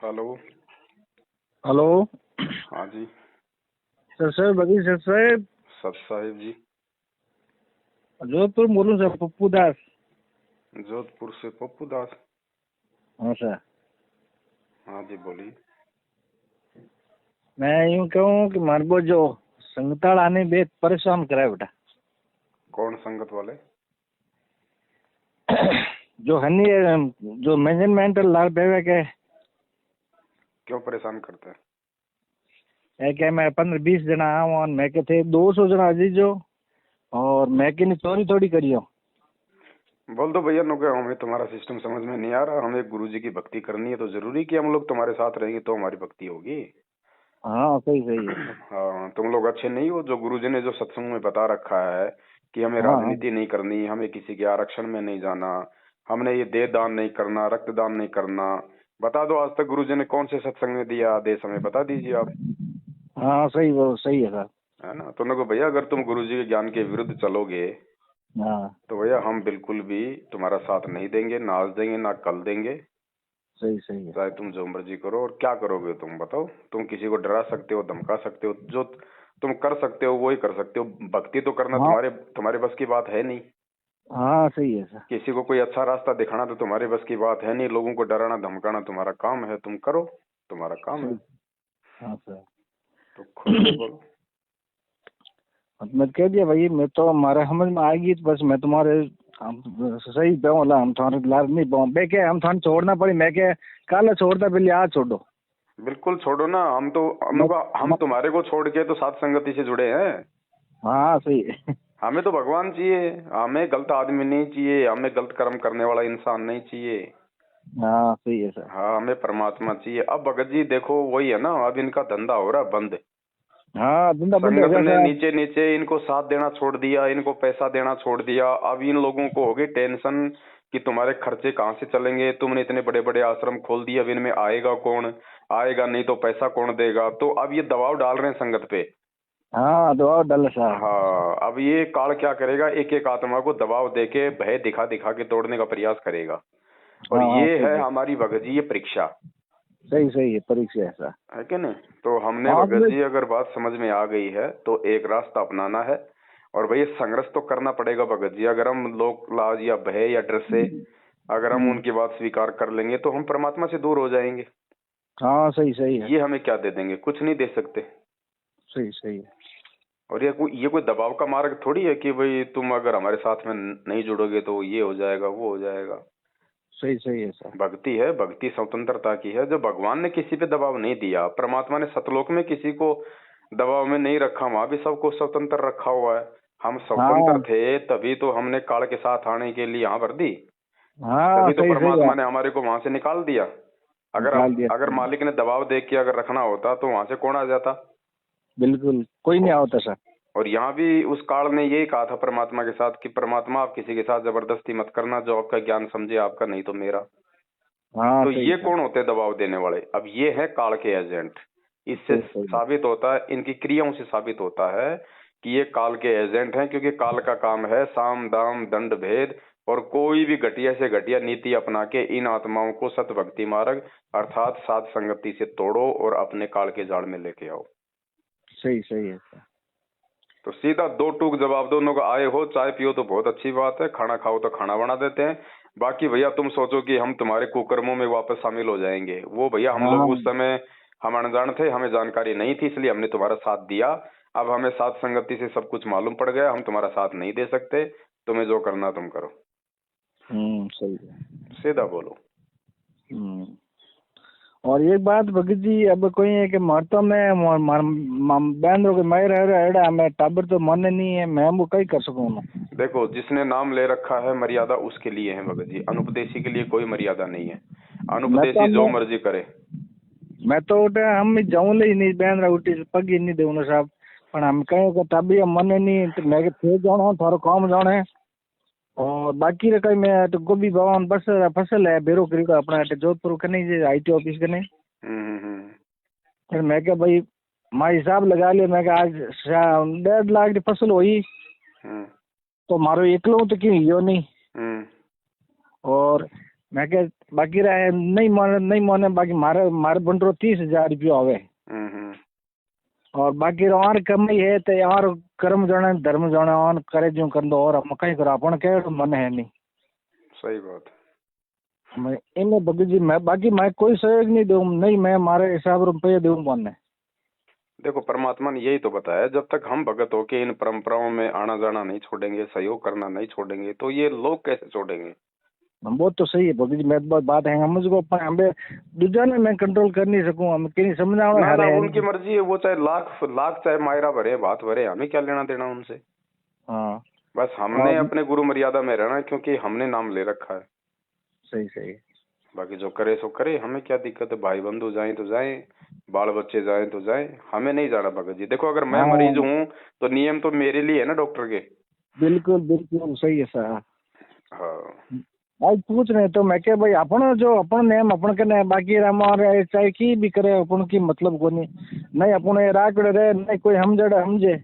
Hello. Hello. हाँ जी। Sir बगी sir साहब। सत साहिब जी। जोधपुर बोलूँ सर, पप्पू दास। जोधपुर से पप्पू दास। हाँ सर। हाँ जी बोलिए। मैं यूँ कहूँ कि मारे को जो संगताल आने बे परेशान कराए बेटा। कौन संगत वाले? जो हनी जो मैनेजमेंट लाल बेवे के क्यों परेशान करते हैं? है कि मैं 15-20 जना आऊँ और मैं के थे 200 जना अजीजो और मैं के चोरी थोड़ी करियो। बोल दो भैया नो, हमें तुम्हारा सिस्टम समझ में नहीं आ रहा। हमें गुरुजी की भक्ति करनी है तो जरूरी कि हम लोग तुम्हारे साथ रहेंगे तो हमारी भक्ति होगी। हाँ सही सही है सर। हाँ, तुम लोग अच्छे नहीं हो। जो गुरुजी ने जो सत्संग में बता रखा है कि हमें हाँ हाँ राजनीति नहीं करनी, हमें किसी के आरक्षण में नहीं जाना, हमने ये देह दान नहीं करना, रक्तदान नहीं करना। बता दो आज तक गुरुजी ने कौन से सत्संग में दिया आदेश, हमें बता दीजिए आप। हाँ सही, वो सही है सर। है ना? तो उनको भैया अगर तुम गुरुजी के ज्ञान के विरुद्ध चलोगे हाँ तो भैया हम बिल्कुल भी तुम्हारा साथ नहीं देंगे, ना आज देंगे ना कल देंगे। सही सही है। चाहे तुम जो मर्जी करो। और क्या करोगे तुम बताओ? तुम किसी को डरा सकते हो, धमका सकते हो, जो तुम कर सकते हो वो ही कर सकते हो। भक्ति तो करना हाँ तुम्हारे तुम्हारे बस की बात है नहीं। हाँ सही है सर। किसी को कोई अच्छा रास्ता दिखाना तो तुम्हारे बस की बात है नहीं। लोगों को डराना धमकाना तुम्हारा काम है, तुम करो, तुम्हारा काम है। सही। हाँ सर। तो खुल के बोलो। मैं कह दिया भाई, मैं तो हमारे समझ में आएगी तो बस मैं तुम्हारे हम सही पे वाला हम तुम्हारे लाल नहीं पाऊँ बे के हम थाने छोड़ना पड़ी। मैं के कल छोड़ता पहले आज छोड़ो। बिल्कुल छोड़ो ना। हम तो मैं, हम तुम्हारे को छोड़ के तो साथ संगति से जुड़े हैं। हाँ सही है। हमें तो भगवान चाहिए। हमें गलत आदमी नहीं चाहिए, हमें गलत कर्म करने वाला इंसान नहीं चाहिए। हाँ सही है सर। हाँ, हमें परमात्मा चाहिए। अब भगत जी देखो वही है ना, अब इनका धंधा हो रहा है बंद। हाँ धंधा बंद हो संगत गया ने सर। नीचे नीचे इनको साथ देना छोड़ दिया, इनको पैसा देना छोड़ दिया। अब इन लोगों को हो गई टेंशन कि तुम्हारे खर्चे कहाँ से चलेंगे। तुमने इतने बड़े बड़े आश्रम खोल दिए, अब इनमें आएगा कौन? आएगा नहीं तो पैसा कौन देगा? तो अब ये दबाव डाल रहे हैं संगत पे। हाँ दबाव डाल सर। हाँ, अब ये काल क्या करेगा, एक एक आत्मा को दबाव देके भय दिखा दिखा के तोड़ने का प्रयास करेगा। और हाँ हाँ ये है सही है। हमारी भगत जी ये परीक्षा। सही सही है, परीक्षा है सर। है कि नहीं? तो हमने हाँ भगत जी अगर बात समझ में आ गई है तो एक रास्ता अपनाना है। और भाई संघर्ष तो करना पड़ेगा भगत जी। अगर हम लोक लाज या भय या डर से अगर हम उनकी बात स्वीकार कर लेंगे तो हम परमात्मा से दूर हो जाएंगे। हाँ सही सही है। ये हमें क्या दे देंगे? कुछ नहीं दे सकते। सही सही है। और ये कोई दबाव का मार्ग थोड़ी है कि भाई तुम अगर हमारे साथ में नहीं जुड़ोगे तो ये हो जाएगा वो हो जाएगा। सही सही है सर। भक्ति है, भक्ति स्वतंत्रता की है। जो भगवान ने किसी पे दबाव नहीं दिया, परमात्मा ने सतलोक में किसी को दबाव में नहीं रखा, वहां भी सबको स्वतंत्र रखा हुआ है। हम स्वतंत्र हाँ थे तभी तो हमने काल के साथ आने के लिए यहाँ भर दी। हाँ तभी तो सही सही है। परमात्मा ने हमारे को वहां से निकाल दिया। निकाल दिया। अगर मालिक ने दबाव दे के अगर रखना होता तो वहां से कौन आ जाता? बिल्कुल कोई नहीं आता सर। और यहाँ भी उस काल ने यही कहा था परमात्मा के साथ कि परमात्मा आप किसी के साथ जबरदस्ती मत करना, जो आपका ज्ञान समझे आपका, नहीं तो मेरा। हाँ तो सही ये सर। कौन होते हैं दबाव देने वाले? अब ये है काल के एजेंट। इससे सही सही है। साबित होता है, इनकी क्रियाओं से साबित होता है कि ये काल के एजेंट हैं। क्योंकि काल का काम है साम दाम दंड भेद, और कोई भी घटिया से घटिया नीति अपना के इन आत्माओं को सत भक्ति मार्ग अर्थात साध संगति से तोड़ो और अपने काल के जाल में लेके आओ। सही सही है सर। तो सीधा दो टूक जवाब दोनों को, आए हो चाय पियो तो बहुत अच्छी बात है, खाना खाओ तो खाना बना देते हैं। बाकी भैया तुम सोचो कि हम तुम्हारे कुकर्मों में वापस शामिल हो जाएंगे, वो भैया हम लोग हाँ उस समय हम अनजान थे, हमें जानकारी नहीं थी, इसलिए हमने तुम्हारा साथ दिया। अब हमें साथ संगति से सब कुछ मालूम पड़ गया, हम तुम्हारा साथ नहीं दे सकते। तुम्हें जो करना तुम करो। सही है। सीधा बोलो। और एक बात भगत जी, अब कोई है कि मरता में बहन के मैं रह रहा है, मैं टाबर तो मन नहीं है, मैं वो कहीं कर सकूँ ना। देखो, जिसने नाम ले रखा है मर्यादा उसके लिए है भगत जी, अनुपदेशी के लिए कोई मर्यादा नहीं है। अनुपदेशी जो मर्जी करे। मैं तो हम जाऊँ नहीं बहन उठी पग ही नहीं दूँ साहब, पर हम कहें कि तभी मन नहीं तो मैं थे जाना थारो काम जाने। और बाकी कहीं मैं तो गोभी भवन बस फसल है बेरो करी का अपना जोधपुर के नहीं IT ऑफिस के नहीं। फिर मैं क्या भाई माँ हिसाब लगा लिया, मैं आज 1.5 लाख की फसल हुई तो मारो एकलो तो क्यों यो नहीं। और मैं कह बाकी रहे नहीं माने बाकी मारे मारे बंटरो 30,000 रुपया होवे और बाकी और कमाई है तो यार कर्म जाने धर्म जाने और करे जो कर दो और हम कहीं करो अपन के मन है नहीं। सही बात। मैं इनमें भगत जी मैं बाकी मैं कोई सहयोग नहीं दूं नहीं मैं मारे हिसाब रुपये दूं मन। देखो परमात्मा ने यही तो बताया, जब तक हम भगत होके इन परंपराओं में आना जाना नहीं छोड़ेंगे, सहयोग करना नहीं छोड़ेंगे, तो ये लोग कैसे छोड़ेंगे। वो तो सही है भगत जी मैं बात है हम मुझको हमें दूसरा ने मैं कंट्रोल कर नहीं सकूं हम कहीं समझाओ ना उनकी मर्जी है, वो चाहे लाख लाख चाहे मायरा भरे बात भरे, हमें क्या लेना देना उनसे। हाँ बस हमने अपने गुरु मर्यादा में रहना है क्योंकि हमने नाम ले रखा है। सही सही। बाकी जो करे सो करे, हमें क्या दिक्कत है। भाई बंधु जाए तो जाए, बाल बच्चे जाए तो जाए, हमें नहीं जाना भगत जी। देखो अगर मैं मरीज हूँ तो नियम तो मेरे लिए है ना डॉक्टर के। बिल्कुल बिल्कुल सही है सर। हाँ आज पूछ रहे तो मैं क्या भाई अपन जो अपन नेम अपन के ने बाकी हमारे चाहे की भी करे अपन की मतलब को नहीं अपन राकड़े रहे नहीं कोई समझे।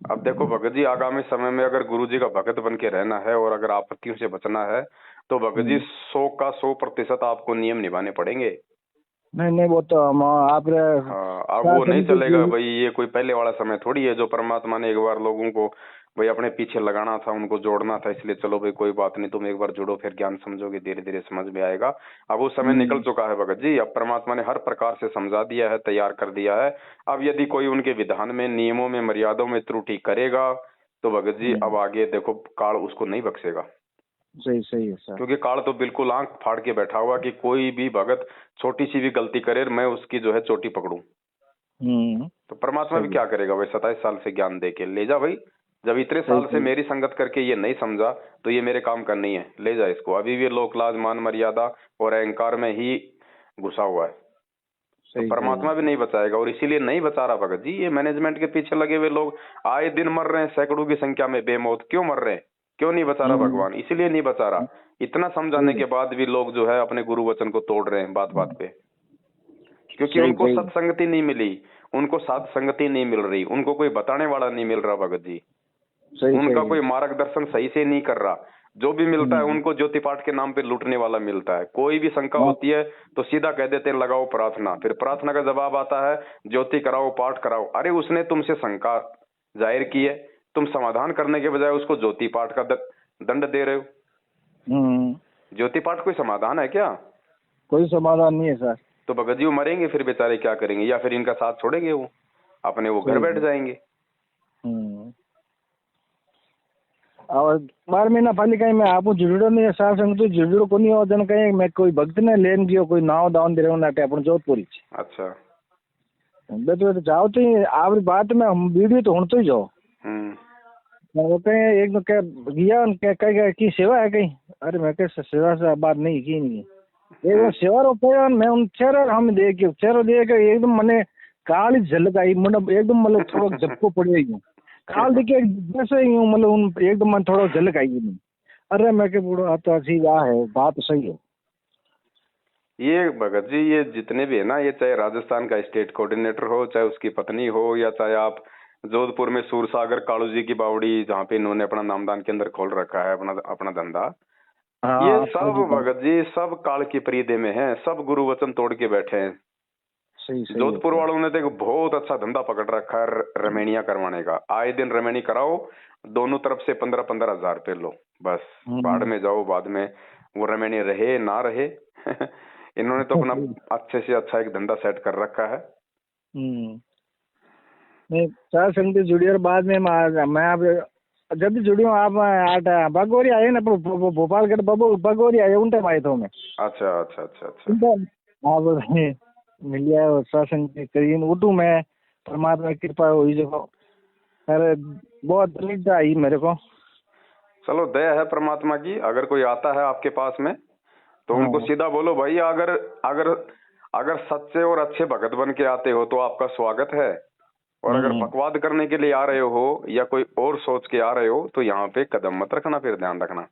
अब देखो भगत जी आगामी समय में अगर गुरु जी का भगत बन के रहना है और अगर आपत्तियों से बचना है तो भगत जी 100% आपको नियम निभाने पड़ेंगे। नहीं वो तो आप हाँ अब वो नहीं चलेगा भाई, ये कोई पहले वाला समय थोड़ी है जो परमात्मा ने एक बार लोगों को भाई अपने पीछे लगाना था, उनको जोड़ना था, इसलिए चलो भाई कोई बात नहीं तुम एक बार जुड़ो फिर ज्ञान समझोगे, धीरे धीरे समझ में आएगा। अब वो समय निकल चुका है भगत जी, अब परमात्मा ने हर प्रकार से समझा दिया है, तैयार कर दिया है। अब यदि कोई उनके विधान में नियमों में मर्यादाओं में त्रुटि करेगा तो भगत जी अब आगे देखो काल उसको नहीं बख्शेगा। सही सही है सर। क्योंकि काल तो बिल्कुल आंख फाड़ के बैठा हुआ कि कोई भी भगत छोटी सी भी गलती करे मैं उसकी जो है चोटी पकड़ूं। तो परमात्मा भी क्या करेगा भाई, 27 साल से ज्ञान दे के ले जा भाई, जब इतने साल से मेरी संगत करके ये नहीं समझा तो ये मेरे काम का नहीं है, ले जा इसको। अभी भी लोक लाज मान मर्यादा और अहंकार में ही घुसा हुआ है, तो परमात्मा भी नहीं बचाएगा। और इसीलिए नहीं बचा रहा भगत जी, ये मैनेजमेंट के पीछे लगे हुए लोग आए दिन मर रहे हैं सैकड़ों की संख्या में बेमौत। क्यों मर रहे हैं, क्यों नहीं बचा रहा भगवान, इसीलिए नहीं बचा रहा। इतना समझाने के बाद भी लोग जो है अपने गुरु वचन को तोड़ रहे हैं बात बात पे, क्योंकि उनको सत्संगति नहीं मिली, उनको साध संगति नहीं मिल रही, उनको कोई बताने वाला नहीं मिल रहा भगत जी, उनका कोई मार्गदर्शन सही से नहीं कर रहा। जो भी मिलता है उनको ज्योति पाठ के नाम पे लूटने वाला मिलता है। कोई भी शंका होती है तो सीधा कह देते हैं लगाओ प्रार्थना, फिर प्रार्थना का जवाब आता है ज्योति कराओ पाठ कराओ। अरे उसने तुमसे शंका जाहिर की है, तुम समाधान करने के बजाय उसको ज्योति पाठ का दंड दे रहे हो। ज्योति पाठ कोई समाधान है क्या? कोई समाधान नहीं है सर। तो भगत जी वो मरेंगे फिर बेचारे क्या करेंगे, या फिर इनका साथ छोड़ेंगे वो अपने वो घर बैठ जाएंगे। और 12 महीना पहले कहीं मैं आपको जुड़ो नहीं साल संग तो जुड़ो को नहीं हो जन कहीं मैं कोई भक्त ने लेन गयो कोई नाव दान दे रहा नाटे अपन जोधपुरी। अच्छा बे तो जाओ तो आप बात में हम वीडियो तो होने तो ही जाओ। वो कहीं एक क्या गया कहीं की सेवा है कहीं, अरे मैं कह सेवा से बात नहीं की नहीं एक वो सेवा रुपया मैं उन चेहरा हम देख एकदम मैंने काली झलक आई मतलब एकदम मतलब थोड़ा झपको पड़े काल देखिए जैसे ही हूँ मतलब उन एकदम मन थोड़ा झलक आई नहीं। अरे मैं के बूढ़ो आता अच्छी है बात सही है। ये भगत जी ये जितने भी है ना, ये चाहे राजस्थान का स्टेट कोऑर्डिनेटर हो, चाहे उसकी पत्नी हो, या चाहे आप जोधपुर में सूरसागर कालू जी की बावड़ी जहाँ पे इन्होंने अपना नामदान केंद्र खोल रखा है अपना धंधा, ये सब भगत जी सब काल की परिधि में है, सब गुरु वचन तोड़ के बैठे हैं। जोधपुर वालों ने तो बहुत अच्छा धंधा पकड़ रखा है रमेणिया करवाने का। आए दिन रमेणी कराओ, दोनों तरफ से 15-15 हजार रुपये लो, बस बाढ़ में जाओ, बाद में वो रमेणी रहे ना रहे इन्होंने तो अपना अच्छे से अच्छा एक धंधा सेट कर रखा है। नहीं सर संगति जुड़ी और बाद में मैं आप जब भी जुड़ी हूँ आप बागोरी आए ना भोपाल के बागोरी आए उन टाइम आए तो मैं। अच्छा अच्छा अच्छा अच्छा आप मिल गया सत्संग करीन उठू मैं, परमात्मा की कृपा हुई जो अरे बहुत निष्ठा आई मेरे को। चलो दया है परमात्मा की। अगर कोई आता है आपके पास में तो उनको सीधा बोलो भाई अगर अगर अगर सच्चे और अच्छे भगत बन के आते हो तो आपका स्वागत है, और अगर बकवाद करने के लिए आ रहे हो या कोई और सोच के आ रहे हो तो यहाँ पे कदम मत रखना, फिर ध्यान रखना।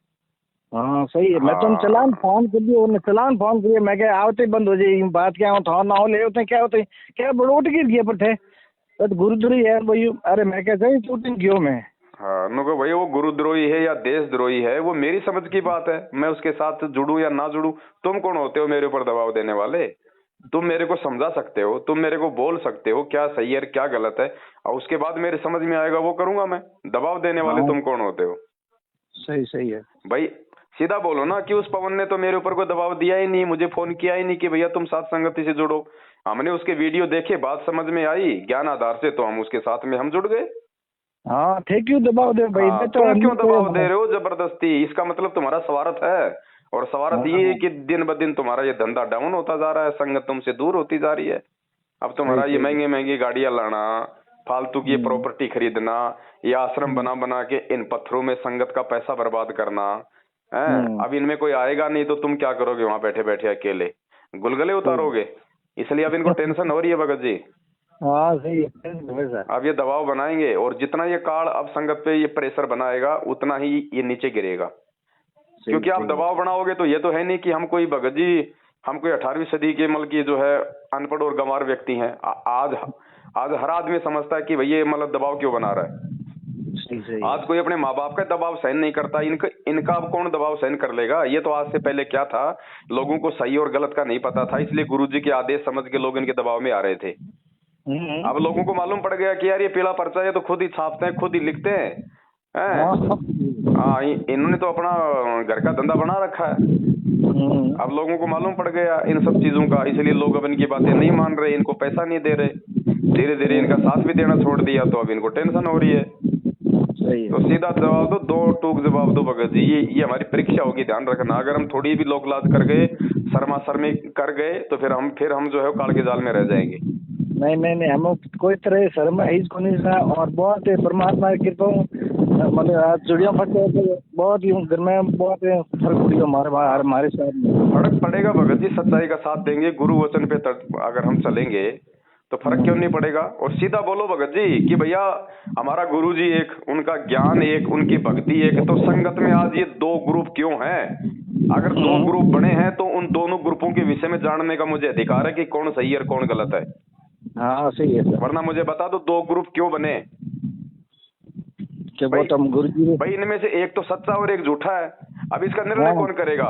हाँ सही है। मैं तुम चलान फोन कर दिए चलान फोन करिए मैं क्या आवते बंद हो जाए बात क्या हो ना हो ले होते क्या होते क्या बड़ोट गिर गए पर थे तो गुरुद्वारी है भाई। अरे मैं क्या सही शूटिंग क्यों मैं हाँ, नुको भाई वो गुरुद्रोही है या देशद्रोही है, वो मेरी समझ की बात है। मैं उसके साथ जुड़ूं या ना जुड़ूं, तुम कौन होते हो मेरे ऊपर दबाव देने वाले? तुम मेरे को समझा सकते हो, तुम मेरे को बोल सकते हो क्या सही है क्या गलत है, और उसके बाद मेरे समझ में आएगा वो करूंगा मैं। दबाव देने वाले हाँ तुम कौन होते हो? सही सही है भाई सीधा बोलो ना कि उस पवन ने तो मेरे ऊपर कोई दबाव दिया ही नहीं, मुझे फोन किया ही नहीं कि भैया तुम साथ संगति से जुड़ो। हमने उसके वीडियो देखे, बात समझ में आई ज्ञान आधार से, तो हम उसके साथ में हम जुड़ गए। हाँ थे क्यों दबाव दे भाई? हाँ, मैं तो तुम क्यों नहीं दबाव दे रहे हो जबरदस्ती? इसका मतलब तुम्हारा स्वार्थ है, और स्वार्थ ये है हाँ कि दिन ब दिन तुम्हारा ये धंधा डाउन होता जा रहा है, संगत तुमसे दूर होती जा रही है। अब सही तुम्हारा ये सही। महंगी महंगी गाड़ियां लाना, फालतू की प्रॉपर्टी खरीदना, ये आश्रम हम्म, बना बना के इन पत्थरों में संगत का पैसा बर्बाद करना है। हम्म, अब इनमें कोई आएगा नहीं तो तुम क्या करोगे वहां बैठे बैठे अकेले? गुलगुले सही। उतारोगे। इसलिए अब इनको टेंशन हो रही है भगत जी। हाँ सही है वैसा। अब ये दबाव बनाएंगे, और जितना ये कार्ड अब संगत पे ये प्रेशर बनाएगा उतना ही ये नीचे गिरेगा। सही क्योंकि आप सही है। दबाव बनाओगे तो ये तो है नहीं कि हम कोई भगत जी, हम कोई 18वीं सदी के मतलब की जो है अनपढ़ और गंवार व्यक्ति हैं। आज आज हर आदमी समझता है कि भैया ये मतलब दबाव क्यों बना रहा है। सही सही है। आज कोई अपने माँ बाप का दबाव सहन नहीं करता, इनका अब कौन दबाव सहन कर लेगा? ये तो आज से पहले क्या था, लोगों को सही और गलत का नहीं पता था, इसलिए गुरुजी के आदेश समझ के लोग इनके दबाव में आ रहे थे। हम्म, अब लोगों को मालूम पड़ गया कि यार ये पीला पर्चा है तो खुद ही छापते हैं, खुद ही लिखते हैं। हाँ हैं? हाँ, इन्होंने तो अपना घर का धंधा बना रखा है। अब लोगों को मालूम पड़ गया इन सब चीजों का, इसलिए लोग अब इनकी बातें नहीं मान रहे, इनको पैसा नहीं दे रहे। धीरे धीरे इनका साथ भी देना छोड़ दिया, तो अब इनको टेंशन हो रही है। सही तो है। सीधा जवाब दो, दो टूक जवाब दो भगत जी। ये हमारी परीक्षा होगी, ध्यान रखना। अगर हम थोड़ी भी लोक लाज कर गए, शर्मा शर्मी कर गए, तो फिर हम जो है काल के जाल में रह जाएंगे। नहीं नहीं नहीं, हम कोई तरह शर्म है इसको नहीं था, और बहुत है परमात्मा की कृपा। मतलब आज जुड़िया फटे तो बहुत ही घर में बहुत फर्क पड़ी हमारे साथ में। फर्क पड़ेगा भगत जी, सच्चाई का साथ देंगे, गुरु वचन पे अगर हम चलेंगे तो फर्क क्यों नहीं पड़ेगा? और सीधा बोलो भगत जी कि भैया हमारा गुरु जी एक, उनका ज्ञान एक, उनकी भक्ति एक, तो संगत में आज ये दो ग्रुप क्यों हैं? अगर दो ग्रुप बने हैं तो उन दोनों ग्रुपों के विषय में जानने का मुझे अधिकार है कि कौन सही है और कौन गलत है। हाँ सही है सर। वरना मुझे बता दो दो ग्रुप क्यों बने? क्या भाई बहुत हम गुरु जी। भाई इनमें से एक तो सच्चा और एक झूठा है। अब इसका निर्णय कौन करेगा?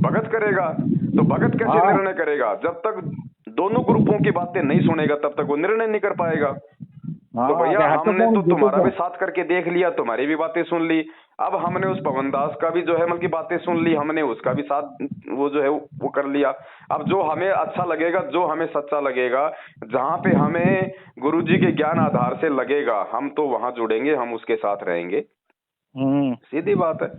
भगत करेगा। तो भगत कैसे हाँ निर्णय करेगा? जब तक दोनों ग्रुपों की बातें नहीं सुनेगा तब तक वो निर्णय नहीं कर पाएगा। तो हाँ, भैया क्या हमने तो तुम्हारा भी तो साथ करके देख लिया, तुम्हारी भी बातें सुन ली। अब हमने उस पवनदास का भी जो है मतलब की बातें सुन ली, हमने उसका भी साथ वो जो है वो कर लिया। अब जो हमें अच्छा लगेगा, जो हमें सच्चा लगेगा, जहां पे हमें गुरुजी के ज्ञान आधार से लगेगा, हम तो वहां जुड़ेंगे, हम उसके साथ रहेंगे। सीधी बात है।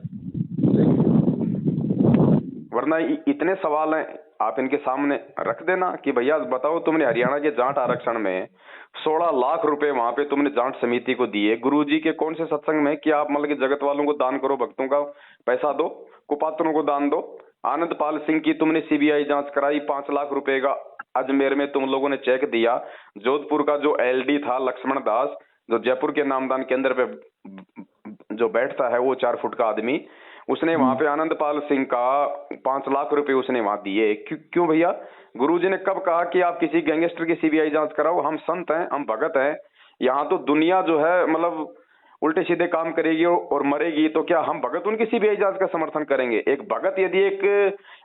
वरना इतने सवाल हैं, आप इनके सामने रख देना कि भैया बताओ, तुमने हरियाणा के जाट आरक्षण में 16 लाख रुपए वहां पे तुमने जाट समिति को दिए, गुरुजी के कौन से सत्संग में कि आप मतलब कि जगत वालों को दान करो, भक्तों का पैसा दो, कुपात्रों को दान दो। आनंद पाल सिंह की तुमने सीबीआई जांच कराई, 5 लाख रुपए का अजमेर में तुम लोगों ने चेक दिया। जोधपुर का जो एलडी था लक्ष्मण दास, जो जयपुर के नामदान केंद्र पे जो बैठता है, वो 4 फुट का आदमी, उसने वहां पे आनंद पाल सिंह का 5 लाख रुपए उसने वहां दिए। क्यों भैया? गुरुजी ने कब कहा कि आप किसी गैंगस्टर की सीबीआई जांच कराओ? हम संत हैं, हम भगत हैं। यहाँ तो दुनिया जो है मतलब उल्टे सीधे काम करेगी और मरेगी, तो क्या हम भगत उनकी सीबीआई जांच का समर्थन करेंगे? एक भगत यदि एक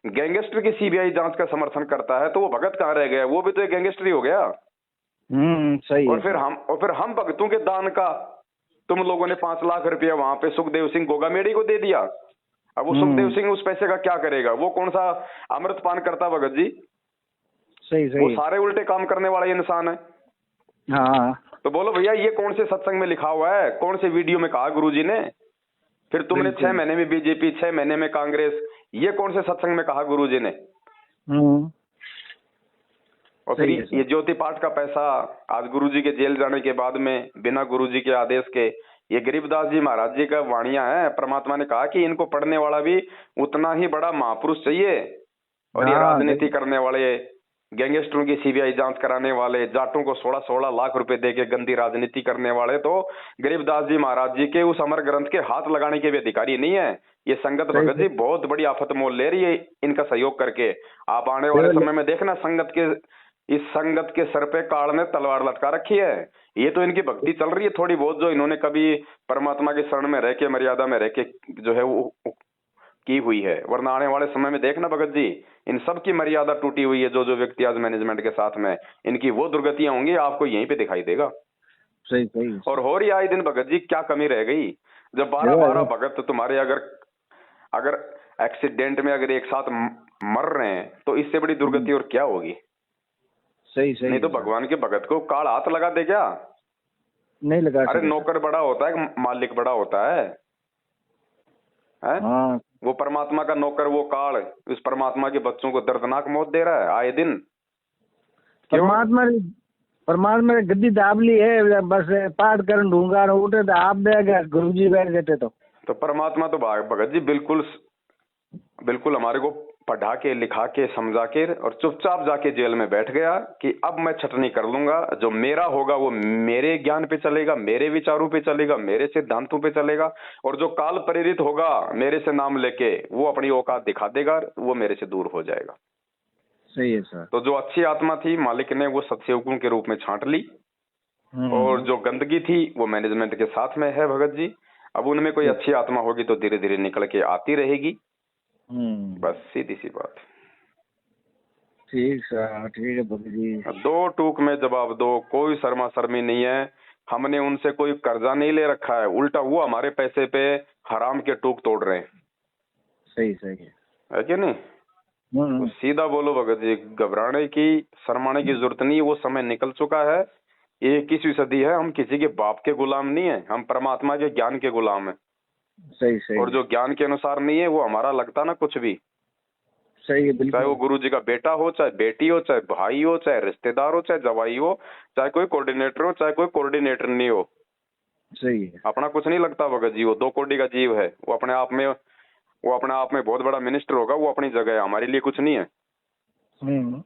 गैंगस्टर की सीबीआई जांच का समर्थन करता है तो वो भगत कहाँ रह गया? वो भी तो एक गैंगस्टर ही हो गया। सही है। और फिर हम भगतों के दान का तुम लोगों ने 5 लाख रुपया वहां पे सुखदेव सिंह गोगामेड़ी को दे दिया। अब वो सुखदेव सिंह उस पैसे का क्या करेगा? वो कौन सा अमृतपान करता भगत जी? सही वो सही। सारे उल्टे काम करने वाला इंसान है। हाँ तो बोलो भैया ये कौन से सत्संग में लिखा हुआ है? कौन से वीडियो में कहा गुरुजी ने? फिर तुमने 6 महीने में बीजेपी, 6 महीने में कांग्रेस, ये कौन से सत्संग में कहा गुरुजी ने? और फिर ये ज्योति पाठ का पैसा आज गुरुजी के जेल जाने के बाद में बिना गुरुजी के आदेश के, ये गरीबदास जी महाराज जी का वाणियां है। परमात्मा ने कहा कि इनको पढ़ने वाला भी उतना ही बड़ा महापुरुष चाहिए। और ये राजनीति करने वाले, गैंगस्टरों की सीबीआई जांच कराने वाले, जाटों को 16-16 लाख रुपए देके गंदी राजनीति करने वाले तो गरीबदास जी महाराज जी के उस अमर ग्रंथ के हाथ लगाने के भी अधिकारी नहीं है। ये संगत भगत जी बहुत बड़ी आफत मोल ले रही है इनका सहयोग करके। आप आने वाले समय में देखना संगत के इस संगत के सर पे काल ने तलवार लटका रखी है। ये तो इनकी भक्ति चल रही है थोड़ी बहुत, जो इन्होंने कभी परमात्मा के शरण में रह के, मर्यादा में रह के जो है वो की हुई है। वरना आने वाले समय में देखना भगत जी, इन सब की मर्यादा टूटी हुई है। जो जो व्यक्ति आज मैनेजमेंट के साथ में, इनकी वो दुर्गतियां होंगी, आपको यहीं पे दिखाई देगा। सही सही। और हो रही आए दिन भगत जी, क्या कमी रह गई? जब 12-12 भगत तुम्हारे अगर एक्सीडेंट में अगर एक साथ मर रहे हैं, तो इससे बड़ी दुर्गति और क्या होगी? सही सही। नहीं तो भगवान के भगत को काल हाथ लगा दे क्या? नहीं लगा। अरे नौकर बड़ा होता है, मालिक बड़ा होता है? हाँ। वो परमात्मा का नौकर, वो काल उस परमात्मा के बच्चों को दर्दनाक मौत दे रहा है आए दिन। परमात्मा ने गद्दी दाब ली है, बस पाठ कर ढूंगा उठे तो आप देगा, गुरु जी बैठ गए तो परमात्मा तो भगत जी बिल्कुल हमारे को पढ़ा के, लिखा के, समझा के और चुपचाप जाके जेल में बैठ गया कि अब मैं छटनी कर लूंगा। जो मेरा होगा वो मेरे ज्ञान पे चलेगा, मेरे विचारों पे चलेगा, मेरे सिद्धांतों पे चलेगा। और जो काल प्रेरित होगा मेरे से नाम लेके, वो अपनी औकात दिखा देगा, वो मेरे से दूर हो जाएगा। सही है सर। तो जो अच्छी आत्मा थी, मालिक ने वो सत्सेवकों के रूप में छांट ली, और जो गंदगी थी वो मैनेजमेंट के साथ में है भगत जी। अब उनमें कोई अच्छी आत्मा होगी तो धीरे धीरे निकल के आती रहेगी। बस सीधी सी बात। ठीक सर, ठीक है भगत जी। दो टूक में जवाब दो, कोई शर्मा शर्मी नहीं है। हमने उनसे कोई कर्जा नहीं ले रखा है, उल्टा वो हमारे पैसे पे हराम के टूक तोड़ रहे हैं। सही सही है कि नहीं? तो सीधा बोलो भगत जी, घबराने की, शर्माने की जरूरत नहीं। वो समय निकल चुका है। ये 21वीं सदी है। हम किसी के बाप के गुलाम नहीं है, हम परमात्मा के ज्ञान के गुलाम है। सही सही। और जो ज्ञान के अनुसार नहीं है, वो हमारा लगता ना कुछ भी। सही है बिल्कुल। चाहे वो गुरु जी का बेटा हो, चाहे बेटी हो, चाहे भाई हो, चाहे रिश्तेदार हो, चाहे जवाई हो, चाहे कोई कोऑर्डिनेटर हो, चाहे कोई कोऑर्डिनेटर नहीं हो। सही है। अपना कुछ नहीं लगता भगत जी। वो 2 कोटि का जीव है। वो अपने आप में बहुत बड़ा मिनिस्टर होगा। वो अपनी जगह है, हमारे लिए कुछ नहीं है। हाँ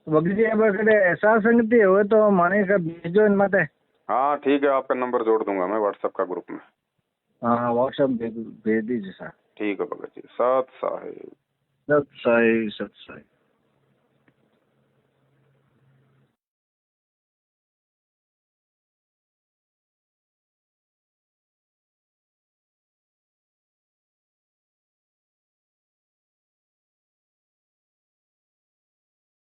भगत जी, अब अगर ऐसा संगति हो तो माने का भेजो इन मत। हाँ ठीक है, आपका नंबर जोड़ दूंगा मैं व्हाट्सएप का ग्रुप में। हाँ व्हाट्सएप भेज दीजिए सर। ठीक है भगत जी। सत साहिब। सत साहिब, सत साहिब।